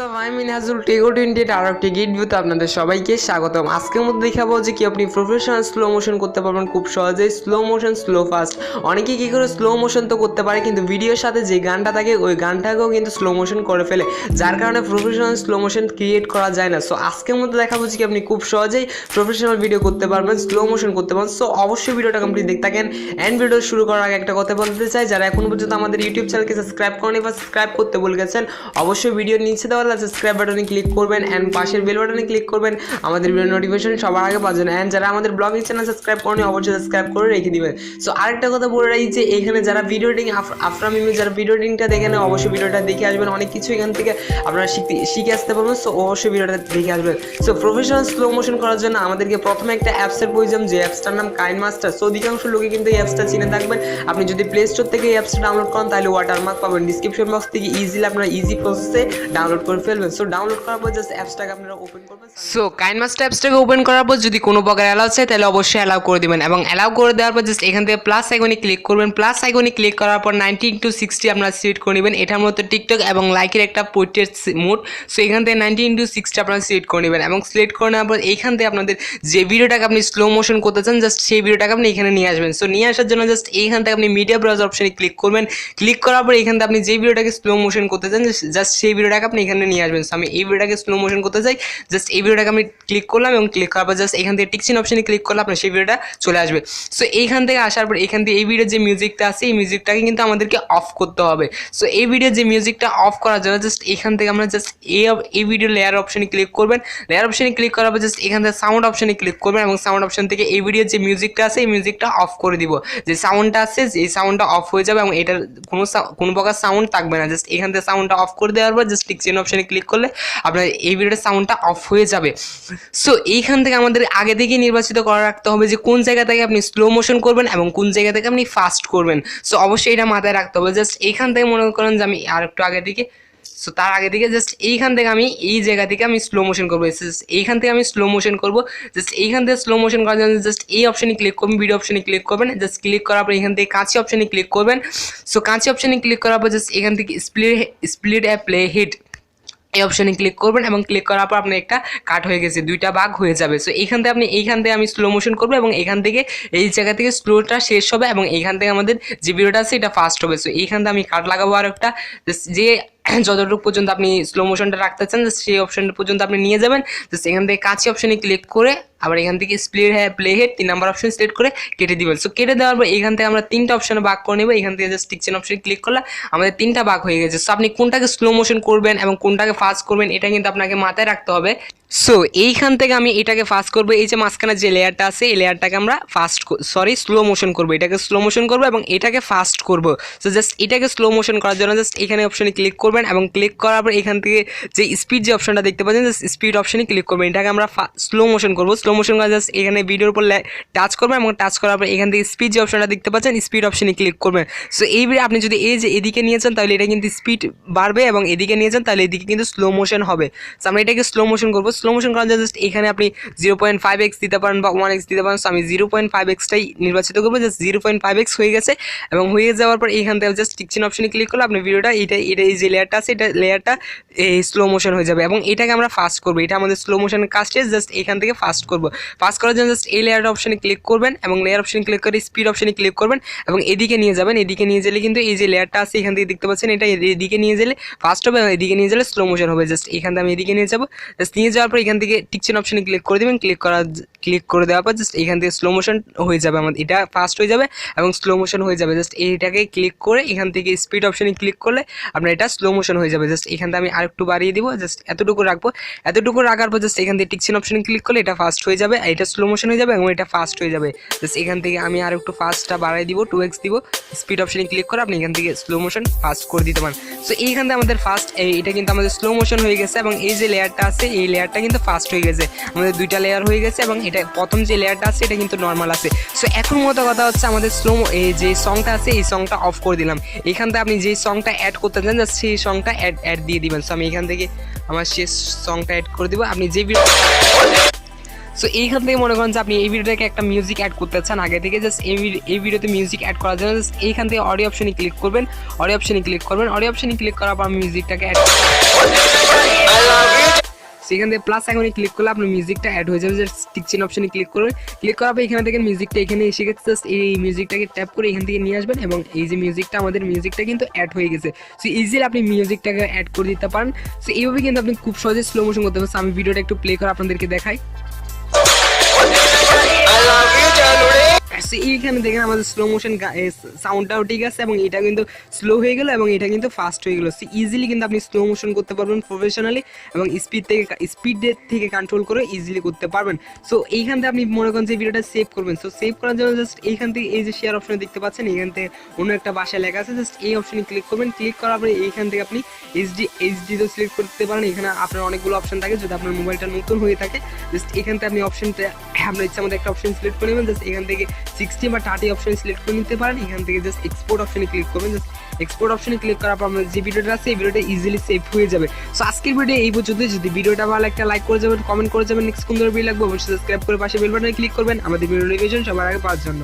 WhatsApp I mean হাজুল Techall28 আর একটি গিট ভিউতে আপনাদের সবাইকে স্বাগতম। আজকের মধ্যে দেখাবো যে কি আপনি প্রফেশনাল স্লো মোশন করতে পারবেন খুব সহজেই। স্লো মোশন স্লো ফাস্ট অনেকে কী করে স্লো মোশন তো করতে পারে কিন্তু ভিডিওর সাথে যে গানটা থাকে ওই গানটাকেও কিন্তু স্লো মোশন করে ফেলে, যার কারণে প্রফেশনাল স্লো মোশন ক্রিয়েট করা যায় না। সো আজকের মধ্যে দেখাবো যে কি আপনি খুব সহজেই প্রফেশনাল ভিডিও করতে পারবেন, স্লো মোশন করতে পারবেন। সো অবশ্যই ভিডিওটা কমপ্লিট দেখতে থাকেন। অ্যান্ড ভিডিও শুরু করার আগে একটা কথা বলতে চাই, যারা এখন পর্যন্ত আমাদের ইউটিউব চ্যানেলকে সাবস্ক্রাইব করেনি বা সাবস্ক্রাইব করতে ভুলে গেছেন, অবশ্যই ভিডিওর নিচে দেওয়া সাবস্ক্রাইব বাটনে ক্লিক করবেন অ্যান্ড পাশের বেল বাটনে ক্লিক করবেন আমাদের ভিডিও নোটিফিকেশন সবার আগে পাওয়ার জন্য। অ্যান্ড যারা আমাদের ব্লগিং চ্যানেল সাবস্ক্রাইব করেনি অবশ্যই সাবস্ক্রাইব করে রেখে দিবেন। সো আরেকটা কথা বলে রাখি যে এখানে যারা ভিডিও এডিটিং আফটার মিমি যারা ভিডিও এডিটিংটা দেখেন অবশ্যই ভিডিওটা দেখে আসবেন, অনেক কিছু এখান থেকে আপনারা শিখে আসতে পারবেন। সো অবশ্যই ভিডিওটা দেখে আসবেন। সো প্রফেশনাল স্লো মোশন করার জন্য আমাদেরকে প্রথমে একটা অ্যাপসের প্রয়োজন, যে অ্যাপসটার নাম কাইনমাস্টার। সো অধিকাংশ লোকে কিন্তু এই অ্যাপসটা চিনে থাকবেন। আপনি যদি প্লে স্টোর থেকে এই অ্যাপসটা ডাউনলোড করেন তাহলে ওয়াটারমার্ক পাবেন, ডিসক্রিপশন বক্স থেকে ইজিলি আপনারা ইজি প্রসেসে ডাউনলোড করে ফেলবেন। সো ডাউনলোড করার পর জাস্ট অ্যাপসটাকে আপনারা ওপেন করবেন। সো কাইনমাস্টার অ্যাপসটাকে ওপেন করার পর যদি কোনো প্রকার অ্যালাউ চাই তাহলে অবশ্যই অ্যালাউ করে দিবেন, এবং অ্যালাউ করে দেওয়ার পর জাস্ট এখান থেকে প্লাস আইকনে ক্লিক করবেন। প্লাস আইকনে ক্লিক করার পর 90x60 আপনারা সিলেক্ট করে নেবেন। এটার মধ্যে টিকটক এবং লাইকের একটা পোর্ট্রেট মোড। সো এখান থেকে 90x60 আপনারা সিলেক্ট করে নেবেন, এবং সিলেক্ট করে নেওয়ার পর এইখান থেকে আপনাদের যে ভিডিওটাকে আপনি স্লো মোশন করতে চান জাস্ট সেই ভিডিওটাকে আপনি এখানে নিয়ে আসবেন। সো নিয়ে আসার জন্য জাস্ট এইখান থেকে আপনি মিডিয়া ব্রাউজার অপশনে ক্লিক করবেন। ক্লিক করার পর এখান থেকে আপনি যে ভিডিওটাকে স্লো মোশন করতে চান জাস্ট সেই ভিডিওটাকে আপনি এখানে নিয়ে আসবেন। সো আমি এই ভিডিওটাকে স্লো মোশন করতে চাই, জাস্ট এই ভিডিওটাকে আমি ক্লিক করলাম, এবং ক্লিক করার পর জাস্ট এখান থেকে টিকচিন অপশনে ক্লিক করলে আপনার সেই ভিডিওটা চলে আসবে। সো এইখান থেকে আসার পর এখান থেকে এই ভিডিওর যে মিউজিকটা আছে এই মিউজিকটাকে কিন্তু আমাদেরকে অফ করতে হবে। সো এই ভিডিওর যে মিউজিকটা অফ করার জন্য জাস্ট এখান থেকে আমরা জাস্ট এই ভিডিও লেয়ার অপশনে ক্লিক করবেন। লেয়ার অপশনে ক্লিক করার পর জাস্ট এখান থেকে সাউন্ড অপশনে ক্লিক করবেন, এবং সাউন্ড অপশন থেকে এই ভিডিওর যে মিউজিকটা আছে এই মিউজিকটা অফ করে দিব। যে সাউন্ডটা আছে এই সাউন্ডটা অফ হয়ে যাবে, এবং এটার কোনো প্রকার সাউন্ড থাকবে না। জাস্ট এখান থেকে সাউন্ডটা অফ করে দেওয়ার পর জাস্ট টিকচিন অপশনে ক্লিক করলে আপনার এই ভিডিওর সাউন্ডটা অফ হয়ে যাবে। সো এইখান থেকে আমাদের আগে থেকে নির্বাচিত করে রাখতে হবে যে কোন জায়গা থেকে আপনি স্লো মোশন করবেন এবং কোন জায়গা থেকে আপনি ফাস্ট করবেন। সো অবশ্যই এটা মাথায় রাখতে হবে। জাস্ট এইখান থেকে মনে করেন যে আমি আর একটু আগে দিকে, সো তার আগে থেকে জাস্ট এইখান থেকে আমি এই জায়গা থেকে আমি স্লো মোশন করবো। এইখান থেকে আমি স্লো মোশন করবো। জাস্ট এইখান থেকে স্লো মোশন করার জন্য জাস্ট এই অপশনে ক্লিক করবেন, ভিডিও অপশনে ক্লিক করবেন। জাস্ট ক্লিক করার পর এখান থেকে কাঁচি অপশনে ক্লিক করবেন। সো কাঁচি অপশনে ক্লিক করার পর জাস্ট এখান থেকে স্প্লিট এ প্লে হিট এই অপশনে ক্লিক করবেন, এবং ক্লিক করার পর আপনার একটা কাট হয়ে গেছে, দুইটা ভাগ হয়ে যাবে। সো এইখান থেকে এইখান থেকে আমি স্লো মোশন করবো, এবং এখান থেকে এই জায়গা থেকে স্লোটা শেষ হবে, এবং এইখান থেকে আমাদের যে ভিডিওটা আছে এটা ফাস্ট হবে। সো এইখান থেকে আমি কাট লাগাবো আর একটা, যে যতটুকু পর্যন্ত আপনি স্লো মোশনটা রাখতে চান সেই অপশনটা পর্যন্ত আপনি নিয়ে যাবেন। জাস্ট এখান থেকে কাঁচি অপশনে ক্লিক করে আবার এখান থেকে play head 3 number option select করে কেটে দিবেন। সো কেটে দেওয়ার পর এখান থেকে আমরা 3টা অপশনে ভাগ করে নেব। এখান থেকে জাস্ট টিকচিন অপশনে ক্লিক করলে আমাদের 3টা ভাগ হয়ে গেছে। সো আপনি কোনটাকে স্লো মোশন করবেন এবং কোনটাকে ফাস্ট করবেন এটা কিন্তু আপনাকে মাথায় রাখতে হবে। সো এইখান থেকে আমি এটাকে ফাস্ট করবো, এই যে মাঝখানে যে লেয়ারটা আছে এই লেয়ারটাকে আমরা স্লো মোশন করবো, এটাকে স্লো মোশন করবো এবং এটাকে ফাস্ট করবো। সো জাস্ট এটাকে স্লো মোশন করার জন্য জাস্ট এখানে অপশনে ক্লিক করবেন, এবং ক্লিক করার পর এখান থেকে যে স্পিড যে অপশনটা দেখতে পাচ্ছেন জাস্ট স্পিড অপশনে ক্লিক করবেন। এটাকে আমরা স্লো মোশন করবো। স্লো মোশন করা জাস্ট এখানে ভিডিওর উপর টাচ করবেন, এবং টাচ করার পর এখান থেকে স্পিড যে অপশনটা দেখতে পাচ্ছেন স্পিড অপশনে ক্লিক করবেন। সো এইবারে আপনি যদি এই যে এদিকে নিয়েছেন তাহলে এটা কিন্তু স্পিড বাড়বে, এবং এদিকে নিয়েছেন তাহলে এদিকে কিন্তু স্লো মোশন হবে। সো আমরা এটাকে স্লো মোশন করবো। স্লো মোশন করার জন্য জাস্ট এখানে আপনি 0.5x দিতে পারেন বা 1x দিতে পারেন। সো আমি 0.5xটাই নির্বাচিত করবো। জাস্ট 0.5x হয়ে গেছে, এবং হয়ে যাওয়ার পর এইখান থেকে জাস্ট টিকচিন অপশনে ক্লিক করলে আপনি ভিডিওটা এটা এই যে লেয়ারটা আছে এটা লেয়ারটা স্লো মোশন হয়ে যাবে, এবং এটাকে আমরা ফাস্ট করবো। এটা আমাদের স্লো মোশনের কাজটা জাস্ট এখান থেকে ফাস্ট করবো। ফাস্ট করার জন্য জাস্ট এই লেয়ার অপশনে ক্লিক করবেন, এবং লেয়ার অপশনে ক্লিক করে স্পিড অপশনে ক্লিক করবেন, এবং এদিকে নিয়ে যাবেন। এদিকে নিয়ে গেলে কিন্তু এই যে লেয়ারটা আছে এখান থেকে দেখতে পাচ্ছেন এটা এদিকে নিয়ে গেলে ফাস্ট হবে, এবং এদিকে নিয়ে গেলে স্লো মোশন হবে। জাস্ট এখান থেকে আমি এদিকে নিয়ে যাবো। জাস্ট নিয়ে যাওয়ার পর এখান থেকে টিকচিন অপশনে ক্লিক করে দেবেন। ক্লিক করে দেওয়ার পর জাস্ট এখান থেকে স্লো মোশন হয়ে যাবে, আমাদের এটা ফাস্ট হয়ে যাবে এবং স্লো মোশন হয়ে যাবে। জাস্ট এইটাকে ক্লিক করে এখান থেকে স্পিড অপশনে ক্লিক করলে আপনার এটা স্লো মোশন হয়ে যাবে। জাস্ট এখান থেকে আমি আরেকটু বাড়িয়ে দিব, জাস্ট এতটুকু রাখবো। এতটুকু রাখার পর জাস্ট এখান থেকে টিকচিন অপশনে ক্লিক করলে এটা ফাস্ট হয়ে যাবে, এটা স্লো মোশন হয়ে যাবে, এবং এটা ফাস্ট হয়ে যাবে। জাস্ট এখান থেকে আমি আর একটু ফাস্টটা বাড়াই দিব, 2x দিব। স্পিড অপশনে ক্লিক করে আপনি এখান থেকে স্লো মোশন ফাস্ট করে দিতে পারেন। সো এইখান থেকে আমাদের ফাস্ট এটা কিন্তু আমাদের স্লো মোশন হয়ে গেছে, এবং এই যে লেয়ারটা আছে এই লেয়ারটা কিন্তু ফাস্ট হয়ে গেছে। আমাদের 2টা লেয়ার হয়ে গেছে, এবং এটা প্রথম যে লেয়ারটা আছে এটা কিন্তু নর্মাল আছে। সো এখন মতো কথা হচ্ছে আমাদের এই যে সংটা আছে এই সংটা অফ করে দিলাম। এখান থেকে আপনি যে সংটা অ্যাড করতে চান জাস্ট সেই সংটা অ্যাড দিয়ে দিবেন। সো আমি এখান থেকে আমার শেষ সংটা অ্যাড করে দিব। আপনি যে সো এইখান থেকে মনে করেন যে আপনি এই ভিডিওটাকে একটা মিউজিক অ্যাড করতে চান আগে থেকে, জাস্ট এই ভিডিওতে মিউজিক অ্যাড করার জন্য জাস্ট এইখান থেকে অডিও অপশনে ক্লিক করবেন। অডিও অপশনে ক্লিক করার পর মিউজিকটাকে অ্যাড সেখান থেকে প্লাস আইকনে ক্লিক করলে আপনার মিউজিকটা অ্যাড হয়ে যাবে। জাস্ট টিক চিহ্ন অপশনে ক্লিক করবেন, ক্লিক করার পর এখানে দেখেন মিউজিকটা এখানে এসে গেছে। জাস্ট এই মিউজিকটাকে ট্যাপ করে এখান থেকে নিয়ে আসবেন এবং এই যে মিউজিকটা আমাদের মিউজিকটা কিন্তু অ্যাড হয়ে গেছে। সো ইজিলি আপনি মিউজিকটাকে অ্যাড করে দিতে পারেন। সো এইভাবে কিন্তু আপনি খুব সহজে স্লো মোশন করতে পারেন। আমি ভিডিওটা একটু প্লে করে আপনাদেরকে দেখাই। এইখানে দেখেন আমাদের স্লো মোশন সাউন্ডটাও ঠিক আছে এবং এটা কিন্তু স্লো হয়ে গেল এবং এটা কিন্তু ফাস্ট হয়ে গেল। সো ইজিলি কিন্তু আপনি স্লো মোশন করতে পারবেন প্রফেশনালি এবং স্পিড থেকে কন্ট্রোল করে ইজিলি করতে পারবেন। সো এইখান থেকে আপনি মনে করেন যে ভিডিওটা সেভ করবেন। সো সেভ করার জন্য জাস্ট এইখান থেকে এই যে শেয়ার অপশনে দেখতে পাচ্ছেন, এইখান থেকে অন্য একটা ভাষায় লেখা আছে, জাস্ট এই অপশনে ক্লিক করবেন। ক্লিক করার পরে এইখান থেকে আপনি এইচডি তো সিলেক্ট করতে পারেন। এখানে আপনার অনেকগুলো অপশন থাকে, যদি আপনার মোবাইলটা নতুন হয়ে থাকে জাস্ট এখান থেকে আপনি অপশনটা আপনার ইচ্ছা মতো একটা অপশন সিলেক্ট করে নেবেন। জাস্ট এখান থেকে 60 বা 30 অপশন সিলেক্ট করে নিতে পারেন। এখান থেকে জাস্ট এক্সপোর্ট অপশনে ক্লিক করবেন। জাস্ট এক্সপোর্ট অপশনে ক্লিক করার পর আমাদের যে ভিডিওটা আছে এই ভিডিওটা ইজিলি সেভ হয়ে যাবে। সো আজকের ভিডিও এই পর্যন্ত। যদি ভিডিওটা ভালো একটা লাইক করে যাবেন, কমেন্ট করে যাবেন, নেক্সট কোন ধরনের ভিডিও লাগবে অবশ্যই সাবস্ক্রাইব করে পাশে বেল বাটনে ক্লিক করবেন আমাদের ভিডিও নোটিফিকেশন সবার আগে পাওয়ার জন্য।